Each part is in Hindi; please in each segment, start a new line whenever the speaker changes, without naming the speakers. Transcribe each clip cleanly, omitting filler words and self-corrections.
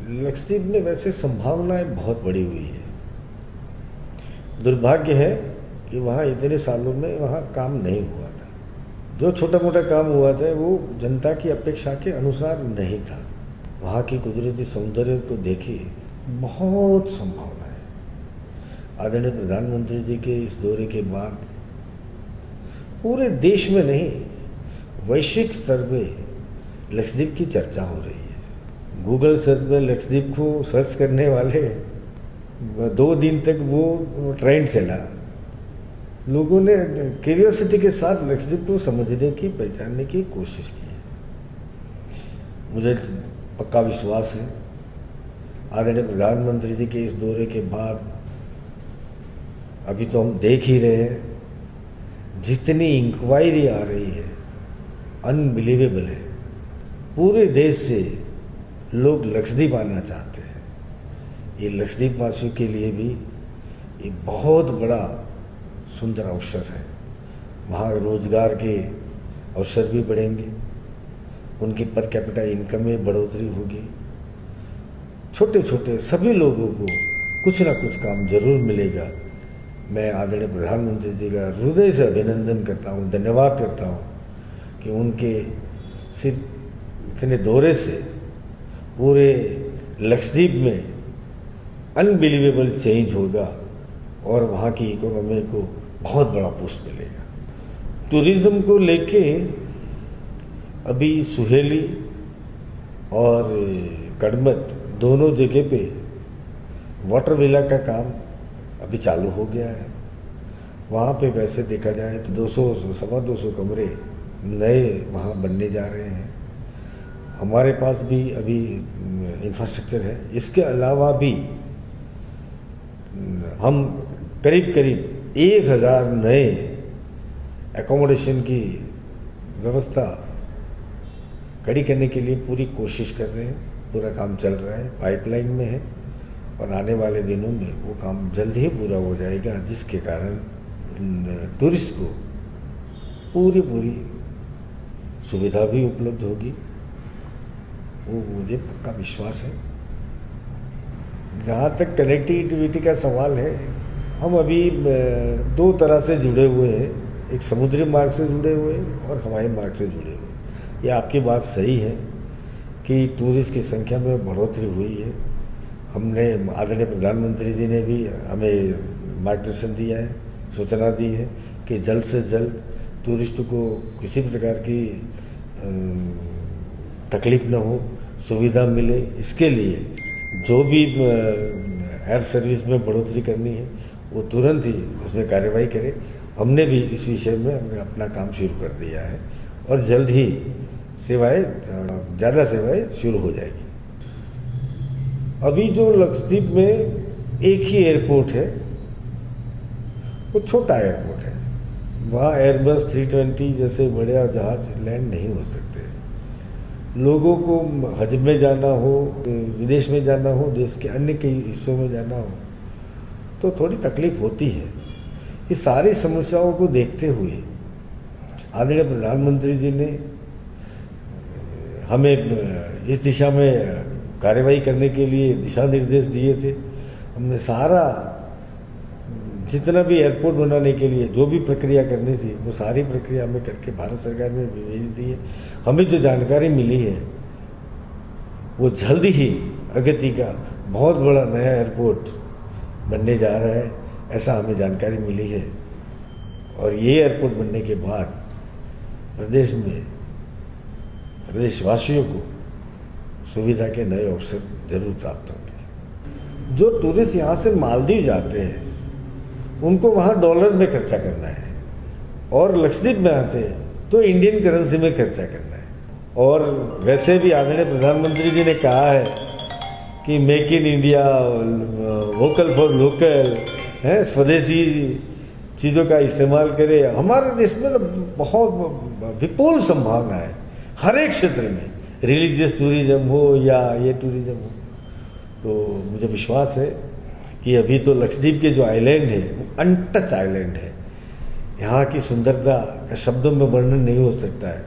लक्षद्वीप में वैसे संभावनाएं बहुत बड़ी हुई है। दुर्भाग्य है कि वहाँ इतने सालों में वहाँ काम नहीं हुआ था। जो छोटा मोटा काम हुआ था वो जनता की अपेक्षा के अनुसार नहीं था। वहाँ की कुदरती सौंदर्य को देखिए, बहुत संभावना है। आदरणीय प्रधानमंत्री जी के इस दौरे के बाद पूरे देश में नहीं, वैश्विक स्तर पे लक्षद्वीप की चर्चा हो रही है। गूगल सर्च में लक्षद्वीप को सर्च करने वाले 2 दिन तक वो ट्रेंड चला। लोगों ने क्यूरियोसिटी के साथ लक्षद्वीप को समझने की, पहचानने की कोशिश की है। मुझे पक्का विश्वास है आदरणीय प्रधानमंत्री जी के इस दौरे के बाद, अभी तो हम देख ही रहे हैं जितनी इंक्वायरी आ रही है, अनबिलीवेबल है। पूरे देश से लोग लक्षद्वीप आना चाहते हैं। ये लक्षद्वीप वासियों के लिए भी एक बहुत बड़ा सुंदर अवसर है। वहाँ रोजगार के अवसर भी बढ़ेंगे, उनकी पर कैपिटा इनकम में बढ़ोतरी होगी। छोटे छोटे सभी लोगों को कुछ ना कुछ काम जरूर मिलेगा। मैं आदरणीय प्रधानमंत्री जी का हृदय से अभिनंदन करता हूँ, धन्यवाद करता हूँ कि उनके सिर्फ इतने दौरे से पूरे लक्षद्वीप में अनबिलीवेबल चेंज होगा और वहाँ की इकोनॉमी को बहुत बड़ा बूस्ट मिलेगा। टूरिज्म को लेके अभी सुहेली और कड़मत दोनों जगह पे वाटर विला का काम अभी चालू हो गया है। वहाँ पे वैसे देखा जाए तो 200-250 कमरे नए वहाँ बनने जा रहे हैं। हमारे पास भी अभी इंफ्रास्ट्रक्चर है। इसके अलावा भी हम करीब करीब 1000 नए एकोमोडेशन की व्यवस्था खड़ी करने के लिए पूरी कोशिश कर रहे हैं। पूरा काम चल रहा है, पाइपलाइन में है और आने वाले दिनों में वो काम जल्द ही पूरा हो जाएगा, जिसके कारण टूरिस्ट को पूरी सुविधा भी उपलब्ध होगी। वो मुझे पक्का विश्वास है। जहाँ तक कनेक्टिविटी का सवाल है, हम अभी 2 तरह से जुड़े हुए हैं। एक समुद्री मार्ग से जुड़े हुए हैं और हवाई मार्ग से जुड़े हुए। ये आपकी बात सही है कि टूरिस्ट की संख्या में बढ़ोतरी हुई है। हमने आदरणीय प्रधानमंत्री जी ने भी हमें मार्गदर्शन दिया है, सूचना दी है कि जल्द से जल्द टूरिस्ट को किसी प्रकार की तकलीफ न हो, सुविधा मिले। इसके लिए जो भी एयर सर्विस में बढ़ोतरी करनी है वो तुरंत ही उसमें कार्रवाई करे। हमने भी इस विषय में हमने अपना काम शुरू कर दिया है और जल्द ही ज़्यादा सेवाएं शुरू हो जाएगी। अभी जो लक्षद्वीप में एक ही एयरपोर्ट है, वो छोटा एयरपोर्ट है। वहाँ एयरबस 320 जैसे बड़े जहाज लैंड नहीं हो सकते। लोगों को हज में जाना हो, विदेश में जाना हो, देश के अन्य कई हिस्सों में जाना हो तो थोड़ी तकलीफ होती है। ये सारी समस्याओं को देखते हुए आदरणीय प्रधानमंत्री जी ने हमें इस दिशा में कार्रवाई करने के लिए दिशा निर्देश दिए थे। हमने सारा जितना भी एयरपोर्ट बनाने के लिए जो भी प्रक्रिया करनी थी वो सारी प्रक्रिया हमें करके भारत सरकार ने भेज दी है। हमें जो जानकारी मिली है वो जल्द ही अगति का बहुत बड़ा नया एयरपोर्ट बनने जा रहा है, ऐसा हमें जानकारी मिली है। और ये एयरपोर्ट बनने के बाद प्रदेश में प्रदेशवासियों को सुविधा के नए अवसर जरूर प्राप्त होंगे। जो टूरिस्ट यहाँ से मालदीव जाते हैं उनको वहाँ डॉलर में खर्चा करना है और लक्षद्वीप में आते हैं तो इंडियन करेंसी में खर्चा करना है। और वैसे भी आदरणीय प्रधानमंत्री जी ने कहा है कि make in India, vocal for local है, स्वदेशी चीज़ों का इस्तेमाल करें। हमारे देश में तो बहुत विपुल संभावना है हर एक क्षेत्र में, रिलीजियस टूरिज्म हो या ये टूरिज्म हो। तो मुझे विश्वास है कि अभी तो लक्षद्वीप के जो आइलैंड है वो अनटच आइलैंड है। यहाँ की सुंदरता का शब्दों में वर्णन नहीं हो सकता है।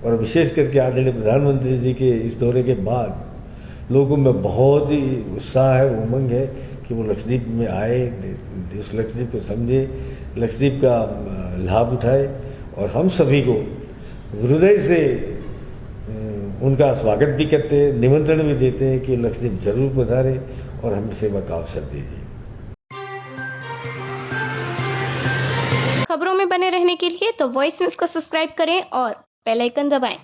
और विशेष करके आदरणीय प्रधानमंत्री जी के इस दौरे के बाद लोगों में बहुत ही उत्साह है, उमंग है कि वो लक्षद्वीप में आए, इस लक्षद्वीप को समझे, लक्षद्वीप का लाभ उठाए। और हम सभी को हृदय से उनका स्वागत भी करते हैं, निमंत्रण भी देते हैं कि लक्षद्वीप जरूर पधारे और हमें सेवा का अवसर दीजिए।
खबरों में बने रहने के लिए तो वॉइस न्यूज को सब्सक्राइब करें और बेल आइकन दबाएं।